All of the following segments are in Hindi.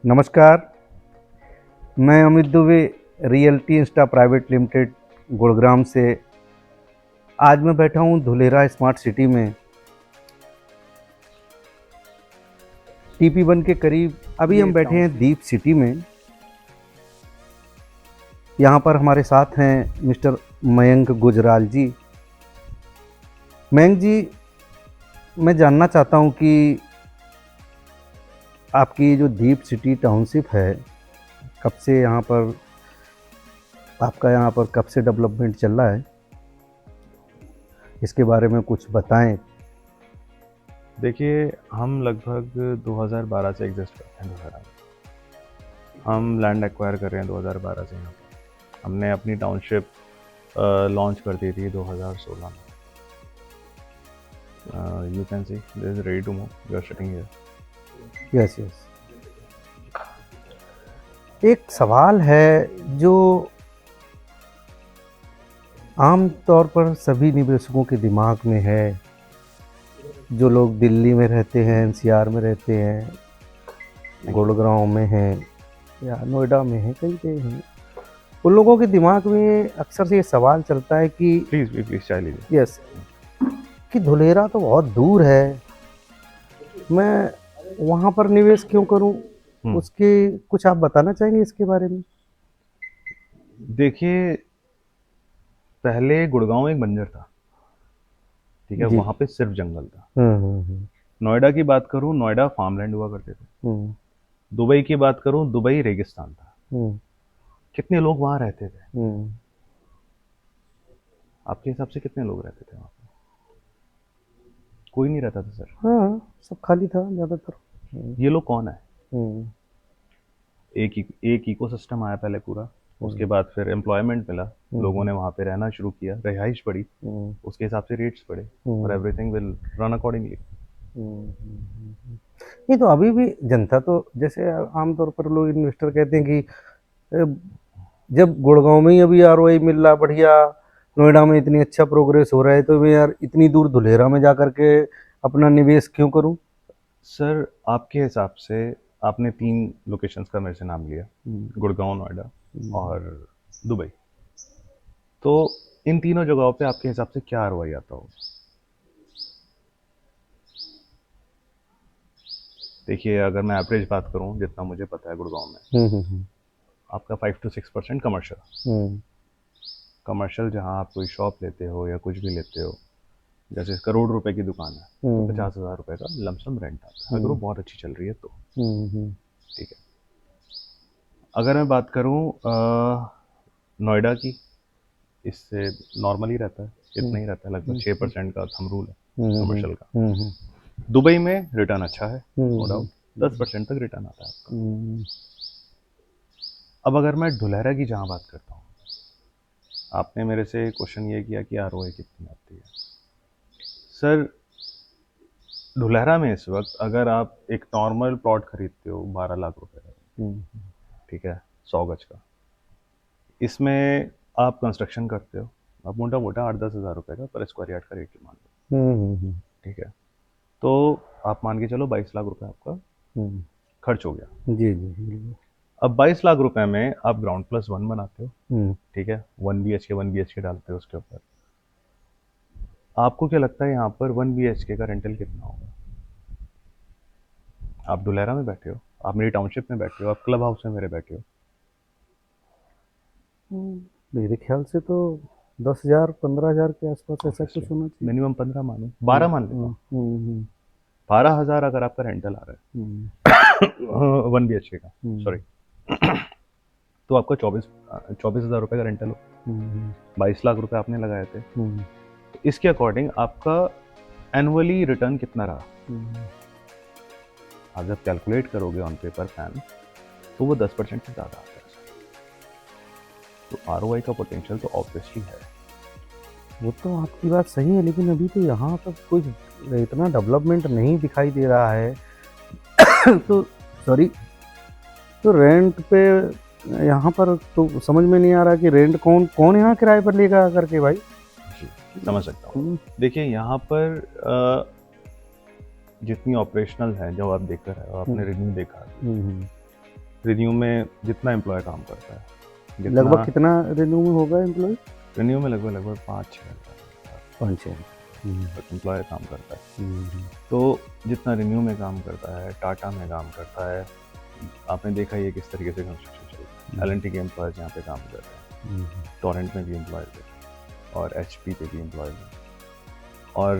नमस्कार, मैं Amit Dubey, realty Insta private limited Gurugram से। आज मैं बैठा हूँ धुलेरा स्मार्ट सिटी में, TP1 के करीब। अभी हम बैठे हैं दीप सिटी में। यहाँ पर हमारे साथ हैं मिस्टर मयंक गुजराल जी। मयंक जी, मैं जानना चाहता हूँ कि आपकी जो दीप सिटी टाउनशिप है, कब से यहाँ पर कब से डेवलपमेंट चल रहा है, इसके बारे में कुछ बताएं। देखिए, हम लगभग 2012 से एग्जिस्ट करते हैं धुलेरा में। हम लैंड एक्वायर कर रहे हैं 2012 से। यहाँ पर हमने अपनी टाउनशिप लॉन्च कर दी थी 2016 में। You can see this is ready to move, we are sitting here. Yes yes. एक सवाल है जो आम तौर पर सभी निवेशकों के दिमाग में है, जो लोग दिल्ली में रहते हैं, NCR में रहते हैं, गुड़गांव में हैं या नोएडा में हैं, कहीं पे हैं, उन लोगों के दिमाग में अक्सर से ये सवाल चलता है कि प्लीज़ चाय लीजिए। यस, कि धुलेरा तो बहुत दूर है, मैं वहाँ पर निवेश क्यों करूँ? उसके कुछ आप बताना चाहेंगे इसके बारे में? देखिए, पहले गुड़गांव एक बंजर था, ठीक है, वहाँ पे सिर्फ जंगल था। नोएडा की बात करूँ, नोएडा फार्मलैंड हुआ करते थे। दुबई की बात करूँ, दुबई रेगिस्तान था। कितने लोग वहाँ रहते थे? आपके हिसाब से कितने लोग रहते थे वहाँ पे? कोई नहीं रहता था सर। हाँ, सब खाली था ज़्यादातर। ये लोग कौन है? एक इकोसिस्टम आया पहले पूरा, उसके बाद फिर एम्प्लॉयमेंट मिला, लोगों ने वहाँ पे रहना शुरू किया, रिहाइश बढ़ी, उसके हिसाब से रेट्स बढ़े और एवरीथिंग विल रन अकॉर्डिंगली। नहीं तो अभी भी जनता तो, जैसे आमतौर पर लोग इन्वेस्टर कहते हैं कि जब गुड़गांव में ही अभी ROI मिल रहा बढ़िया, नोएडा में इतनी अच्छा प्रोग्रेस हो रहा है, तो मैं यार इतनी दूर धुलेरा में जा करके अपना निवेश क्यों करूं? सर, आपके हिसाब से आपने 3 लोकेशंस का मेरे से नाम लिया, गुड़गांव, नोएडा और दुबई। तो इन तीनों जगहों पे आपके हिसाब से क्या ROI आता होगा? देखिए, अगर मैं एवरेज बात करूं, जितना मुझे पता है गुड़गांव में आपका 5 to 6% कमर्शियल। कमर्शियल जहां आप कोई शॉप लेते हो या कुछ भी लेते हो, जैसे करोड़ रुपए की दुकान है, तो 50,000 रुपए का लमसम रेंट आता है, अगर वो बहुत अच्छी चल रही है तो। ठीक है। अगर मैं बात करूं नोएडा की, इससे नॉर्मल ही रहता है, इतना ही रहता है, लगभग 6% का थंब रूल है कमर्शियल का। दुबई में रिटर्न अच्छा है, नो डाउट, 10% तक रिटर्न आता है आपका। अब अगर मैं धुलेरा की जहाँ बात करता हूँ, आपने मेरे से क्वेश्चन ये किया कि ROI कितनी आती है। सर, धुलेरा में इस वक्त अगर आप एक नॉर्मल प्लॉट खरीदते हो 12 लाख रुपए का, ठीक है, 100 गज का, इसमें आप कंस्ट्रक्शन करते हो, आप मोटा मोटा 8-10 हज़ार रुपए का पर स्क्वायर यार्ड का रेट मान लो, ठीक है, तो आप मान के चलो 22 लाख रुपए आपका खर्च हो गया। जी जी। अब 22 लाख रुपए में आप ग्राउंड प्लस 1 बनाते हो, ठीक है, 1 BHK डालते हो उसके ऊपर। आपको क्या लगता है यहाँ पर 1 BHK का रेंटल कितना होगा? आप धुलेरा में बैठे हो, आप मेरी टाउनशिप में बैठे हो, आप क्लब हाउस में मेरे बैठे हो। मेरे ख्याल से तो 10,000 15,000 के आसपास ऐसा कुछ होना चाहिए। मिनिमम 15 मानो, 12 मान लेता हूँ। 12,000 अगर आपका रेंटल आ रहा है 1 BHK का, सॉरी, तो आपका 24,000 रुपये का रेंटल हो, 22 लाख रुपए आपने लगाए थे, तो इसके अकॉर्डिंग आपका एनुअली रिटर्न कितना रहा? आप जब कैलकुलेट करोगे ऑन पेपर पैन, तो वो 10% से ज़्यादा आता है। तो ROI का पोटेंशियल तो ऑब्वियसली है। वो तो आपकी बात सही है, लेकिन अभी तो यहाँ पर कुछ इतना डेवलपमेंट नहीं दिखाई दे रहा है तो सॉरी, तो रेंट पे यहाँ पर तो समझ में नहीं आ रहा कि रेंट कौन कौन यहाँ किराए पर लेगा करके भाई। जी, समझ सकता हूँ। देखिए, यहाँ पर जितनी ऑपरेशनल है, जब आप देख कर आए हो, आपने रिन्यू देखा, रिन्यू में जितना एम्प्लॉय काम करता है, लगभग कितना रिन्यू में होगा एम्प्लॉय? रिन्यू में लगभग 5-6 एम्प्लॉय काम करता है। तो जितना रिन्यू में काम करता है, टाटा में काम करता है, आपने देखा ये किस तरीके से कंस्ट्रक्शन चल रहा है। एल&टी के एम्प्लॉयज़ यहाँ पे काम कर रहे हैं, टोरेंट में भी एम्प्लॉयज़ है और HP पे भी एम्प्लॉयज़ हैं, और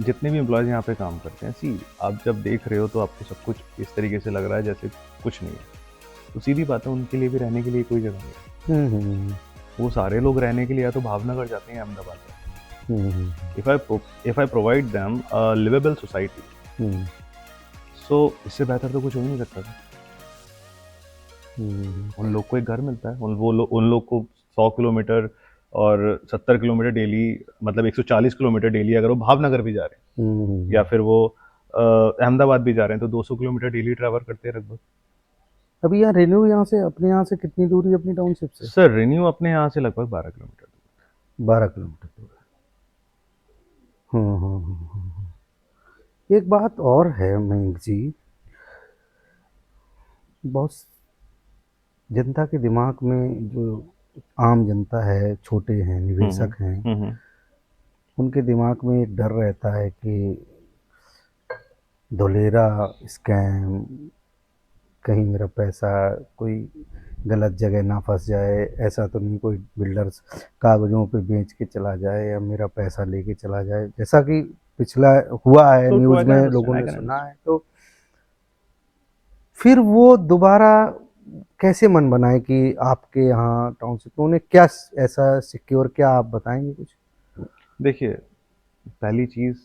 जितने भी एम्प्लॉयज़ यहाँ पे काम करते हैं, आप जब देख रहे हो तो आपको सब कुछ इस तरीके से लग रहा है जैसे कुछ नहीं है। तो सीधी बात है, उनके लिए भी रहने के लिए कोई जगह नहीं है। वो सारे लोग रहने के लिए या तो भावनगर जाते हैं, अहमदाबाद जाते हैं। If I provide them a livable society, so इससे बेहतर तो कुछ हो ही नहीं सकता था। उन लोग को एक घर मिलता है, उन लोग को 100 किलोमीटर और 70 किलोमीटर डेली, मतलब 140 किलोमीटर डेली अगर वो भावनगर भी जा रहे हैं या फिर वो अहमदाबाद भी जा रहे हैं, तो 200 किलोमीटर डेली ट्रैवल करते हैं लगभग। अभी यहाँ रेन्यू यहाँ से अपने यहाँ से कितनी दूरी है अपनी टाउनशिप से? सर रेन्यू अपने यहाँ से लगभग 12 किलोमीटर दूर। 12 किलोमीटर दूर है। एक बात और है मयंक जी, बहुत जनता के दिमाग में, जो आम जनता है, छोटे हैं, निवेशक हैं, उनके दिमाग में एक डर रहता है कि धोलेरा स्कैम, कहीं मेरा पैसा कोई गलत जगह ना फंस जाए, ऐसा तो नहीं कोई बिल्डर्स कागज़ों पे बेच के चला जाए या मेरा पैसा लेके चला जाए, जैसा कि पिछला हुआ है, तो न्यूज़ में लोगों ने सुना है। तो फिर वो दोबारा कैसे मन बनाए कि आपके यहाँ टाउनशिप में उन्हें क्या ऐसा सिक्योर, क्या आप बताएंगे कुछ? देखिए, पहली चीज़,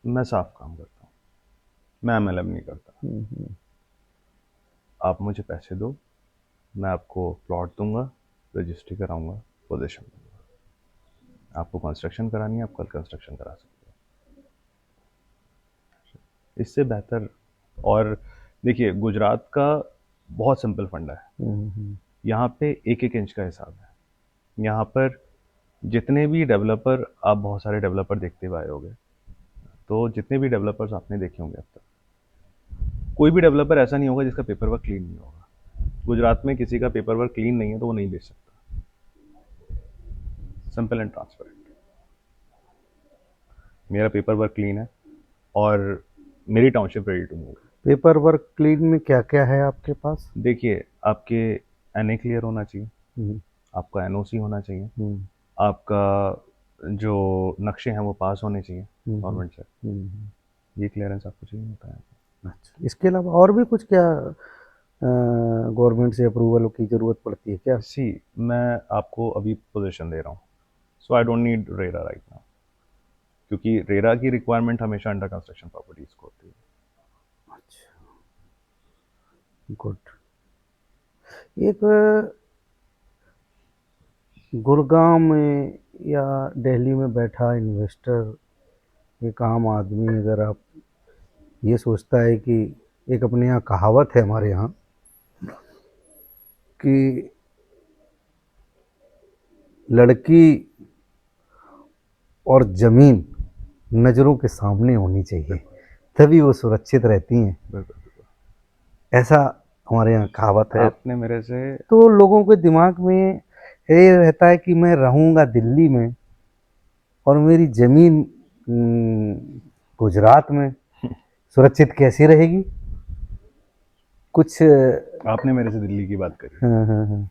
मैं साफ काम करता हूँ, मैं MLM नहीं करता। आप मुझे पैसे दो, मैं आपको प्लॉट दूंगा, रजिस्ट्री कराऊंगा, पोजीशन दूंगा। आपको कंस्ट्रक्शन करानी है, आप कल कंस्ट्रक्शन करा सकते हो। इससे बेहतर। और देखिए, गुजरात का बहुत सिंपल फंडा है। यहाँ पे 1-1 इंच का हिसाब है। यहाँ पर जितने भी डेवलपर, आप बहुत सारे डेवलपर देखते हुए आए होंगे, तो जितने भी डेवलपर्स आपने देखे होंगे अब तक, कोई भी डेवलपर ऐसा नहीं होगा जिसका पेपर वर्क क्लीन नहीं होगा। गुजरात में किसी का पेपर वर्क क्लीन नहीं है तो वो नहीं बेच सकता। Simple and transparent. मेरा पेपर वर्क क्लीन है और मेरी township ready to move. Paper work clean में क्या क्या है आपके पास? देखिए, आपके NA क्लियर होना चाहिए, आपका NOC होना चाहिए, आपका जो नक्शे हैं वो पास होने चाहिए गवर्नमेंट से। ये क्लियरेंस आपको चाहिए होता है। अच्छा, इसके अलावा और भी कुछ क्या गवर्नमेंट से अप्रूवल की ज़रूरत पड़ती है क्या? मैं आपको अभी पोजीशन दे रहा हूँ, so I don't need RERA right now, क्योंकि रेरा की रिक्वायरमेंट हमेशा अंडर कंस्ट्रक्शन प्रॉपर्टीज को होती है। अच्छा, गुड। एक गुड़गांव में या दिल्ली में बैठा इन्वेस्टर, एक आम आदमी, अगर आप ये सोचता है कि, एक अपने यहाँ कहावत है हमारे यहाँ कि लड़की और ज़मीन नज़रों के सामने होनी चाहिए, तभी वो सुरक्षित रहती हैं। ऐसा हमारे यहाँ कहावत है। आपने मेरे से, तो लोगों के दिमाग में ये रहता है कि मैं रहूँगा दिल्ली में और मेरी ज़मीन गुजरात में, सुरक्षित कैसी रहेगी? कुछ आपने मेरे से दिल्ली की बात करी।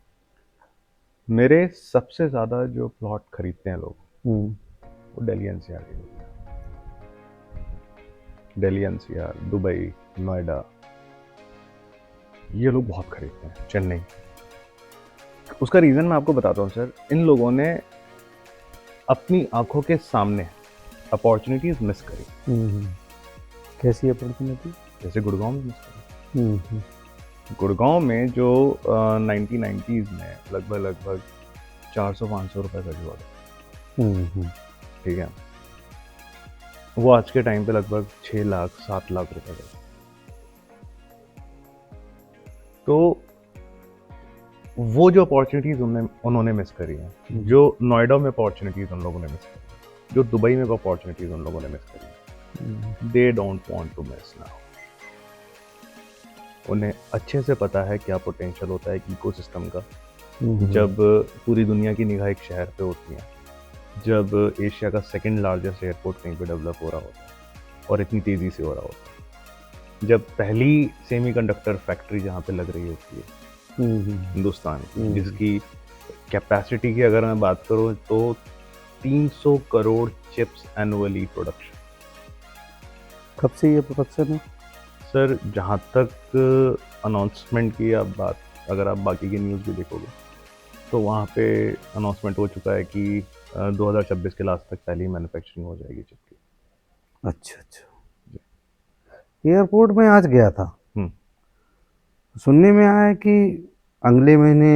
मेरे सबसे ज़्यादा जो प्लॉट खरीदते हैं लोग, वो दिल्ली NCR के लोग हैं। दिल्ली NCR, दुबई, नोएडा, ये लोग बहुत खरीदते हैं, चेन्नई। उसका रीज़न मैं आपको बताता हूँ सर। इन लोगों ने अपनी आंखों के सामने अपॉर्चुनिटीज़ मिस करी। कैसी अपॉर्चुनिटी? जैसे गुड़गांव में मिस करी। गुड़गांव में जो 1990s में लगभग 400-500 रुपए का जोड़, ठीक है, वो आज के टाइम पे लगभग 6 लाख 7 लाख रुपए का। तो वो जो अपॉर्चुनिटीज़ उन्होंने मिस करी हैं, जो नोएडा में अपॉर्चुनिटीज़ उन लोगों ने मिस करी, जो दुबई में अपॉर्चुनिटीज़ उन लोगों ने मिस करी, they don't want to miss now. उन्हें अच्छे से पता है क्या पोटेंशियल होता है एक इकोसिस्टम का जब पूरी दुनिया की निगाह एक शहर पे होती है, जब एशिया का सेकंड लार्जेस्ट एयरपोर्ट कहीं पे डेवलप हो रहा होता है और इतनी तेज़ी से हो रहा होता है, जब पहली सेमीकंडक्टर फैक्ट्री जहाँ पे लग रही होती है हिंदुस्तान की, जिसकी कैपेसिटी की अगर मैं बात करूँ तो 300 करोड़ चिप्स एनुअली प्रोडक्शन। कब से ये प्रोडक्शन है सर? जहाँ तक अनाउंसमेंट की आप बात, अगर आप बाकी की न्यूज़ भी देखोगे तो वहाँ पे अनाउंसमेंट हो चुका है कि 2026 के लास्ट तक पहली मैन्युफैक्चरिंग हो जाएगी चिप की। अच्छा अच्छा। एयरपोर्ट में आज गया था, सुनने में आया कि अगले महीने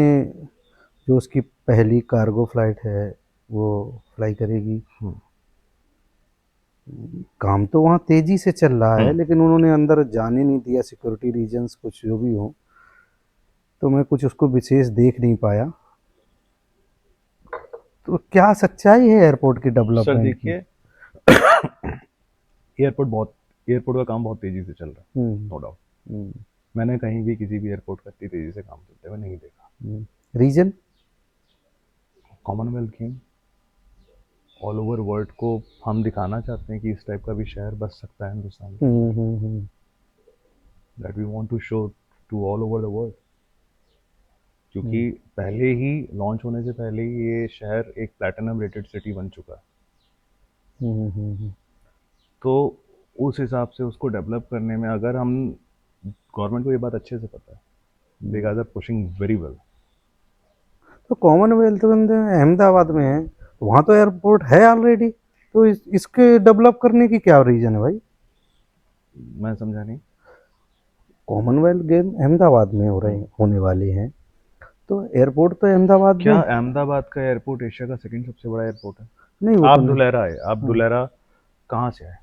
जो उसकी पहली कार्गो फ्लाइट है वो फ्लाई करेगी। काम तो वहाँ तेजी से चल रहा है, लेकिन उन्होंने अंदर जाने नहीं दिया, सिक्योरिटी रीजंस कुछ जो भी हो, तो मैं कुछ उसको विशेष देख नहीं पाया। तो क्या सच्चाई है एयरपोर्ट की डेवलपमेंट की? एयरपोर्ट का काम बहुत तेजी से चल रहा है, नो डाउट। मैंने कहीं भी किसी भी एयरपोर्ट का इतनी तेजी से काम चलते हुए नहीं देखा। Reason Commonwealth game, all over world को हम दिखाना चाहते हैं कि इस टाइप का भी शहर बच सकता है हिंदुस्तान में। That we want to show to all over the world, क्योंकि पहले ही लॉन्च होने से पहले ही ये शहर एक प्लैटिनम रेटेड सिटी बन चुका है। तो उस हिसाब से उसको डेवलप करने में अगर हम, गवर्नमेंट को ये बात अच्छे से पता है, they guys are pushing very well. तो कॉमनवेल्थ अहमदाबाद में है, तो वहाँ तो एयरपोर्ट है ऑलरेडी, तो इसके डेवलप करने की क्या रीजन है भाई? मैं समझा नहीं। कॉमनवेल्थ गेम अहमदाबाद में होने वाले हैं, तो एयरपोर्ट तो अहमदाबाद में। क्या अहमदाबाद का एयरपोर्ट एशिया का सेकंड सबसे बड़ा एयरपोर्ट है? नहीं, वो आप तो धुलेरा है, आप धुलेरा कहाँ से आए?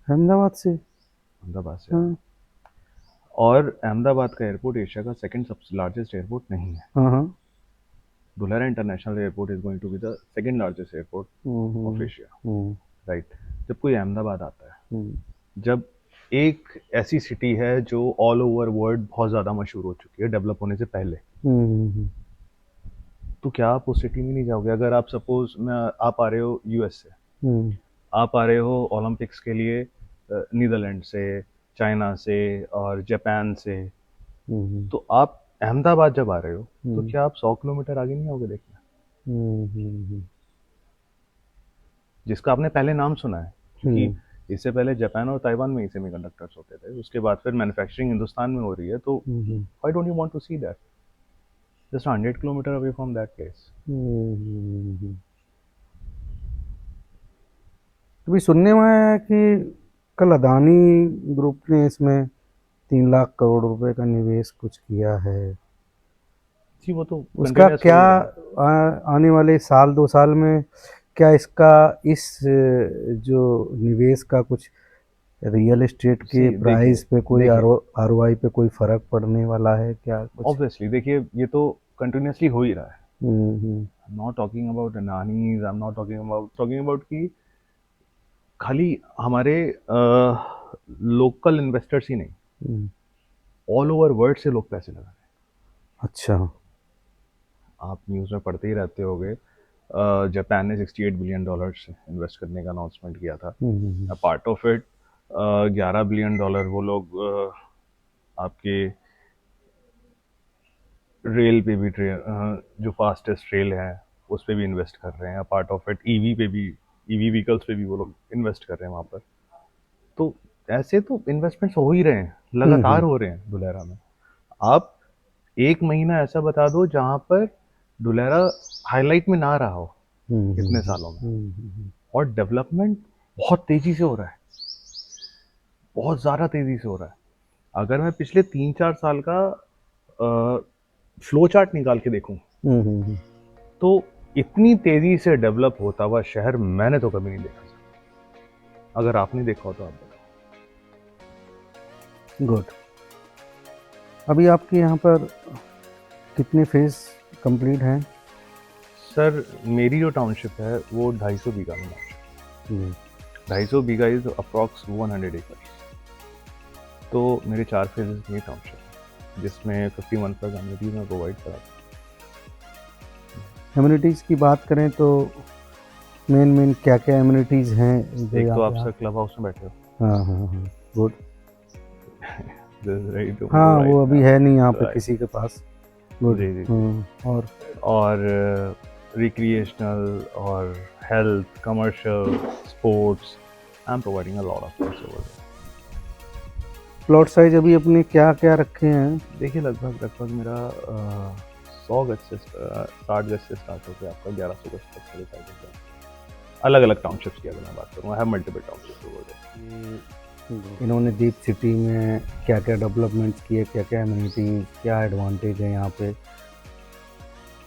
अहमदाबाद से। अहमदाबाद से। और अहमदाबाद का एयरपोर्ट एशिया का सेकंड सबसे लार्जेस्ट एयरपोर्ट नहीं है। Dholera international airport is going to be the second largest airport of Asia, right? जब कोई अहमदाबाद आता है, जब एक ऐसी सिटी है जो ऑल ओवर वर्ल्ड बहुत ज़्यादा मशहूर हो चुकी है डेवलप होने से पहले, तो क्या आप उस सिटी में नहीं जाओगे? अगर आप सपोज आप आ रहे हो यूएस से, आप आ रहे हो ओलंपिक्स के लिए नीदरलैंड से, चाइना से और जापान से, तो आप अहमदाबाद जब आ रहे हो तो क्या आप 100 किलोमीटर आगे नहीं आओगे देखना? जिसका आपने पहले नाम सुना है, क्योंकि इससे पहले जापान और ताइवान में ही सेमीकंडक्टर्स होते थे, उसके बाद फिर मैन्युफैक्चरिंग हिंदुस्तान में हो रही है, तो why don't you want to see that just 100 kilometre away from that place? अभी सुनने में आया है कि कल अदानी ग्रुप ने इसमें 3 लाख करोड़ रुपए का निवेश कुछ किया है। जी, वो तो उसका क्या आने वाले साल 2 साल में क्या इसका इस जो निवेश का कुछ रियल एस्टेट के प्राइस पे कोई आरओआई पे कोई फर्क पड़ने वाला है क्या? ऑब्वियसली देखिए, ये तो कंटिन्यूसली हो ही रहा है। Not talking about Adani, I am not talking about कि खाली हमारे लोकल इन्वेस्टर्स ही नहीं, ऑल ओवर वर्ल्ड से लोग पैसे लगा रहे हैं। अच्छा। आप न्यूज़ में पढ़ते ही रहते होगे, जापान ने $68 बिलियन इन्वेस्ट करने का अनाउंसमेंट किया था। पार्ट ऑफ इट $11 बिलियन वो लोग आपके रेल पे भी, जो फास्टेस्ट रेल है उस पर भी इन्वेस्ट कर रहे हैं। पार्ट ऑफ इट ईवी पे भी, ईवी व्हीकल्स पे भी वो लोग इन्वेस्ट कर रहे हैं वहाँ पर। तो ऐसे तो इन्वेस्टमेंट्स हो ही रहे हैं, लगातार हो रहे हैं धुलेरा में। आप एक महीना ऐसा बता दो जहाँ पर धुलेरा हाईलाइट में ना रहा हो इतने सालों में, और डेवलपमेंट बहुत तेजी से हो रहा है, बहुत ज़्यादा तेजी से हो रहा है। अगर मैं पिछले 3-4 साल का फ्लो चार्ट निकाल के देखूं, तो इतनी तेजी से डेवलप होता हुआ शहर मैंने तो कभी नहीं देखा। अगर आपने देखा हो तो आप बताओ। गुड। अभी आपके यहाँ पर कितने फेज कंप्लीट हैं? सर, मेरी जो टाउनशिप है वो 250 बीघा में 250 बीघा इज अप्रॉक्स 100 एकड़। तो मेरे 4 फेजेस की टाउनशिप, जिसमें 51+ एमिनिटीज मैं प्रोवाइड कराता एमिनिटीज़ की बात करें तो मेन क्या क्या एमिनिटीज़ हैं हूँ। जो एक तो यहाँ आप पे सर क्लब हाउस में बैठे हो, हाँ हाँ हाँ good. This is ready to move हाँ वो राइट अभी है नहीं यहाँ पे नाउ। किसी के पास। गुड। जी जी जी। और रिक्रिएशनल और health, commercial, sports, I am providing a lot of things over there. Plot size अभी अपने क्या क्या रखे हैं? देखिए लगभग मेरा 100 गज से 60 गज से स्टार्ट होकर आपका 1100 गज तक सारे साइजेस हैं। अलग अलग टाउनशिप्स की अगर मैं बात करूँ, I have multiple townships over there. इन्होंने डीप सिटी में क्या क्या डेवलपमेंट्स किए, क्या क्या एमिनिटीज, क्या एडवांटेज है यहाँ पे,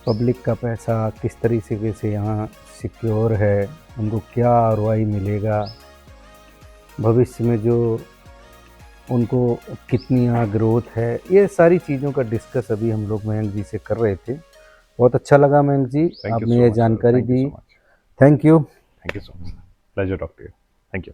पब्लिक का पैसा किस तरीके से यहाँ सिक्योर है, उनको क्या आरओआई मिलेगा, भविष्य में जो उनको कितनी यहाँ ग्रोथ है, ये सारी चीज़ों का डिस्कस अभी हम लोग मयंक जी से कर रहे थे। बहुत अच्छा लगा मयंक जी, थैंक यू आपने सो ये मच सर, जानकारी थैंक यू दी। So much, thank you. Thank you so much, pleasure talk to you, thank you.